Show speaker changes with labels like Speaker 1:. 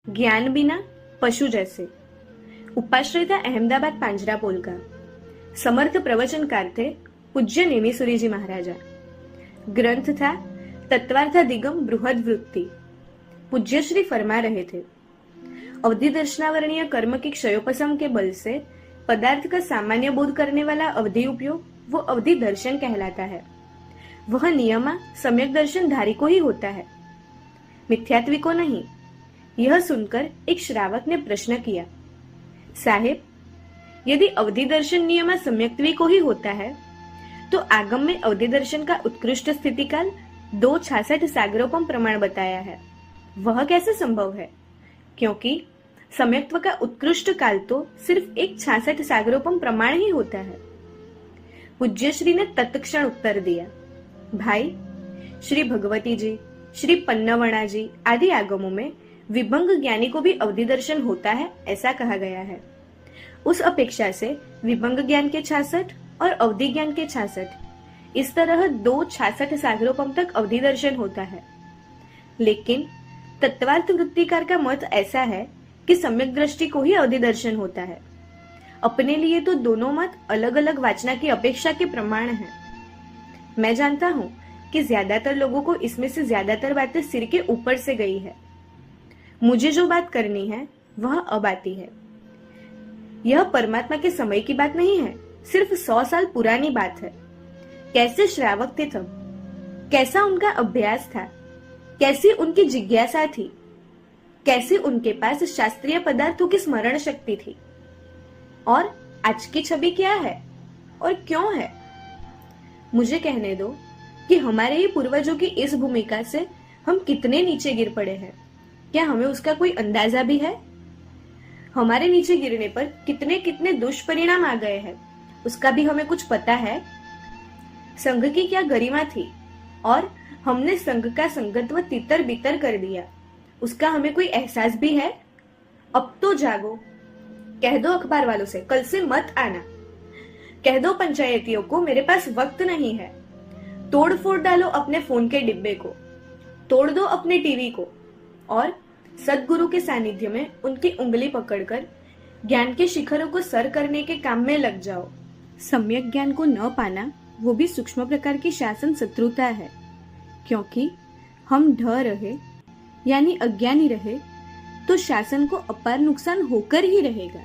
Speaker 1: ज्ञान बिना पशु जैसे। उपाश्रय था अहमदाबाद પાંજરાપોલ का। समर्थ प्रवचनकार थे पूज्य नेमिसुरी जी महाराजा। ग्रंथ था तत्वार्थाधिगम बृहद वृत्ति। पूज्य श्री फरमा रहे थे, अवधि दर्शनावरणीय कर्म की क्षयोपशम के बल से पदार्थ का सामान्य बोध करने वाला अवधि उपयोग वो अवधि दर्शन कहलाता है। वह नियमा सम्यक दर्शन धारी को ही होता है, मिथ्यात्वी को नहीं। यह सुनकर एक श्रावक ने प्रश्न किया, साहेब, यदि अवधि दर्शन नियमा सम्यक्त्वी को ही होता है तो आगम में अवधि दर्शन का उत्कृष्ट स्थिति काल 266 सागरोपम प्रमाण बताया है, वह कैसे संभव है? क्योंकि सम्यक्त्व का उत्कृष्ट काल तो सिर्फ एक 66 सागरोपम प्रमाण ही होता है। पूज्य श्री ने तत्क्षण उत्तर दिया, भाई, श्री भगवती जी, श्री पन्नवणा जी आदि आगमों में विभंग ज्ञानी को भी अवधि दर्शन होता है ऐसा कहा गया है। उस अपेक्षा से विभंग ज्ञान के 66 और अवधि ज्ञान के 66, इस तरह 266 सागरोपम तक अवधि दर्शन होता है। लेकिन तत्वार्थ वृत्तिकार का मत ऐसा है कि सम्यक दृष्टि को ही अवधि दर्शन होता है। अपने लिए तो दोनों मत अलग अलग वाचना की अपेक्षा के प्रमाण हैं। मैं जानता हूँ कि ज्यादातर लोगों को इसमें से ज्यादातर बातें सिर के ऊपर से गई है। मुझे जो बात करनी है वह अब आती है। यह परमात्मा के समय की बात नहीं है, सिर्फ 100 साल पुरानी बात है। कैसे श्रावक थे तब, कैसा उनका अभ्यास था, कैसी उनकी जिज्ञासा थी, कैसे उनके पास शास्त्रीय पदार्थों की स्मरण शक्ति थी, और आज की छवि क्या है और क्यों है। मुझे कहने दो कि हमारे ही पूर्वजों की इस भूमिका से हम कितने नीचे गिर पड़े हैं। क्या हमें उसका कोई अंदाजा भी है? हमारे नीचे गिरने पर कितने कितने दुष्परिणाम आ गए हैं, उसका भी हमें कुछ पता है? संघ की क्या गरिमा थी और हमने संघ का संगत्व तितर बितर कर दिया, उसका हमें कोई एहसास भी है? अब तो जागो। कह दो अखबार वालों से कल से मत आना। कह दो पंचायतियों को मेरे पास वक्त नहीं है। तोड़ फोड़ डालो अपने फोन के डिब्बे को, तोड़ दो अपने टीवी को, और सद्गुरु के सानिध्य में उनकी उंगली पकड़कर ज्ञान के शिखरों को सर करने के काम में लग जाओ। सम्यक ज्ञान को न पाना वो भी सूक्ष्म प्रकार की शासन शत्रुता है, क्योंकि हम ढ रहे यानी अज्ञानी रहे तो शासन को अपार नुकसान होकर ही रहेगा।